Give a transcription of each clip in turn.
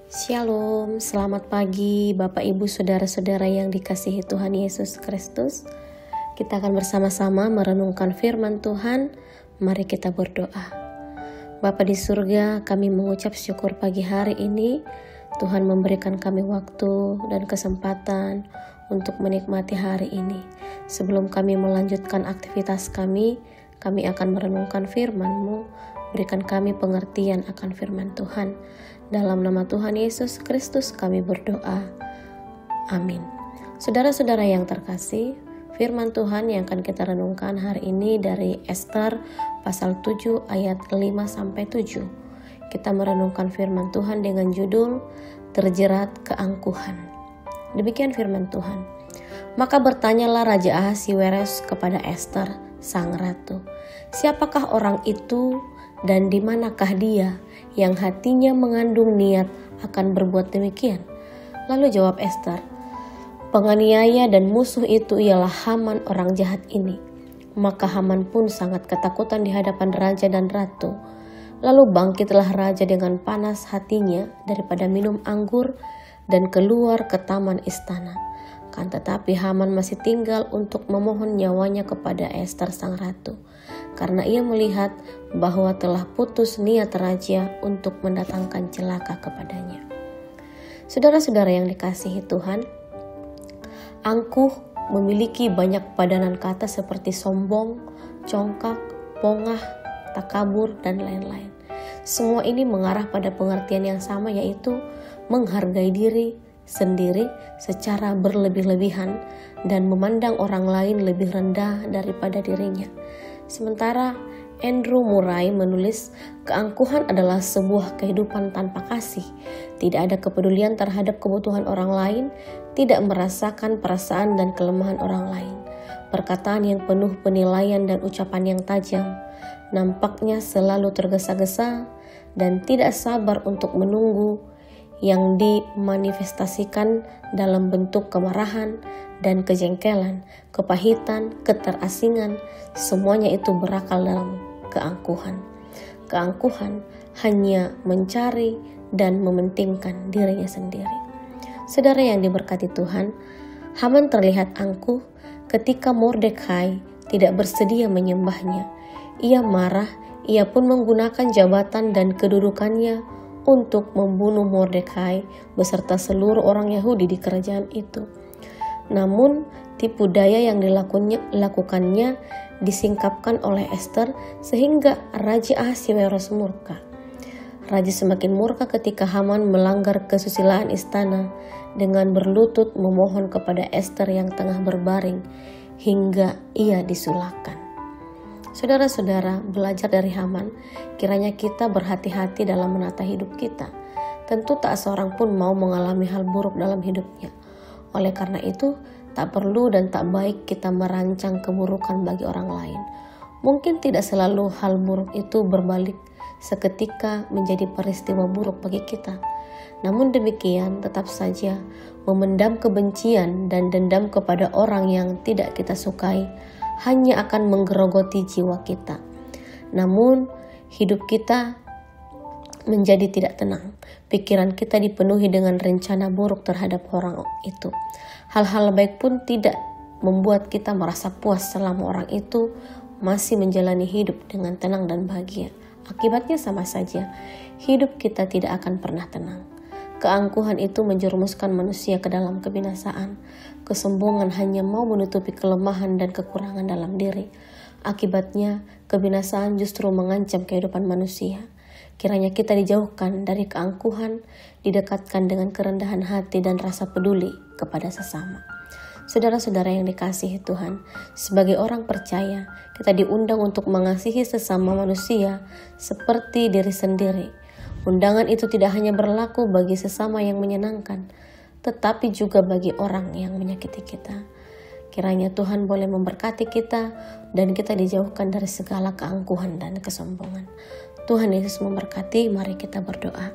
Shalom, selamat pagi Bapak Ibu Saudara-saudara yang dikasihi Tuhan Yesus Kristus. Kita akan bersama-sama merenungkan firman Tuhan. Mari kita berdoa. Bapa di surga, kami mengucap syukur pagi hari ini. Tuhan memberikan kami waktu dan kesempatan untuk menikmati hari ini. Sebelum kami melanjutkan aktivitas kami akan merenungkan firman-Mu. Berikan kami pengertian akan firman Tuhan. Dalam nama Tuhan Yesus Kristus kami berdoa. Amin. Saudara-saudara yang terkasih, firman Tuhan yang akan kita renungkan hari ini dari Ester pasal 7 ayat 5-7. Kita merenungkan firman Tuhan dengan judul Terjerat Keangkuhan. Demikian firman Tuhan. Maka bertanyalah Raja Ahasiweros kepada Ester, sang ratu, siapakah orang itu dan di manakah dia yang hatinya mengandung niat akan berbuat demikian? Lalu jawab Ester, penganiaya dan musuh itu ialah Haman orang jahat ini. Maka Haman pun sangat ketakutan di hadapan raja dan ratu. Lalu bangkitlah raja dengan panas hatinya daripada minum anggur dan keluar ke taman istana. Kan tetapi Haman masih tinggal untuk memohon nyawanya kepada Ester sang ratu, karena ia melihat bahwa telah putus niat raja untuk mendatangkan celaka kepadanya. Saudara-saudara yang dikasihi Tuhan, angkuh memiliki banyak padanan kata seperti sombong, congkak, pongah, takabur, dan lain-lain. Semua ini mengarah pada pengertian yang sama, yaitu menghargai diri sendiri secara berlebih-lebihan dan memandang orang lain lebih rendah daripada dirinya. Sementara Andrew Murray menulis, keangkuhan adalah sebuah kehidupan tanpa kasih, tidak ada kepedulian terhadap kebutuhan orang lain, tidak merasakan perasaan dan kelemahan orang lain. Perkataan yang penuh penilaian dan ucapan yang tajam, nampaknya selalu tergesa-gesa dan tidak sabar untuk menunggu, yang dimanifestasikan dalam bentuk kemarahan dan kejengkelan, kepahitan, keterasingan, semuanya itu berakal dalam keangkuhan. Keangkuhan hanya mencari dan mementingkan dirinya sendiri. Saudara yang diberkati Tuhan, Haman terlihat angkuh ketika Mordekai tidak bersedia menyembahnya. Ia marah, ia pun menggunakan jabatan dan kedudukannya untuk membunuh Mordekai beserta seluruh orang Yahudi di kerajaan itu. Namun, tipu daya yang dilakukannya disingkapkan oleh Ester sehingga Raja Ahasiweros murka. Raja semakin murka ketika Haman melanggar kesusilaan istana dengan berlutut memohon kepada Ester yang tengah berbaring hingga ia disulahkan. Saudara-saudara, belajar dari Haman, kiranya kita berhati-hati dalam menata hidup kita. Tentu tak seorang pun mau mengalami hal buruk dalam hidupnya. Oleh karena itu, tak perlu dan tak baik kita merancang keburukan bagi orang lain. Mungkin tidak selalu hal buruk itu berbalik seketika menjadi peristiwa buruk bagi kita. Namun demikian, tetap saja memendam kebencian dan dendam kepada orang yang tidak kita sukai hanya akan menggerogoti jiwa kita. Namun, hidup kita menjadi tidak tenang. Pikiran kita dipenuhi dengan rencana buruk terhadap orang itu. Hal-hal baik pun tidak membuat kita merasa puas selama orang itu masih menjalani hidup dengan tenang dan bahagia. Akibatnya sama saja, hidup kita tidak akan pernah tenang. Keangkuhan itu menjerumuskan manusia ke dalam kebinasaan. Kesombongan hanya mau menutupi kelemahan dan kekurangan dalam diri. Akibatnya, kebinasaan justru mengancam kehidupan manusia. Kiranya kita dijauhkan dari keangkuhan, didekatkan dengan kerendahan hati dan rasa peduli kepada sesama. Saudara-saudara yang dikasihi Tuhan, sebagai orang percaya, kita diundang untuk mengasihi sesama manusia seperti diri sendiri. Undangan itu tidak hanya berlaku bagi sesama yang menyenangkan, tetapi juga bagi orang yang menyakiti kita. Kiranya Tuhan boleh memberkati kita dan kita dijauhkan dari segala keangkuhan dan kesombongan. Tuhan Yesus memberkati, mari kita berdoa.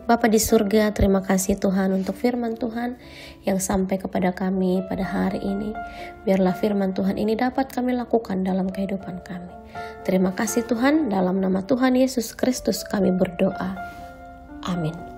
Bapa di surga, terima kasih Tuhan untuk firman Tuhan yang sampai kepada kami pada hari ini. Biarlah firman Tuhan ini dapat kami lakukan dalam kehidupan kami. Terima kasih Tuhan, dalam nama Tuhan Yesus Kristus kami berdoa. Amin.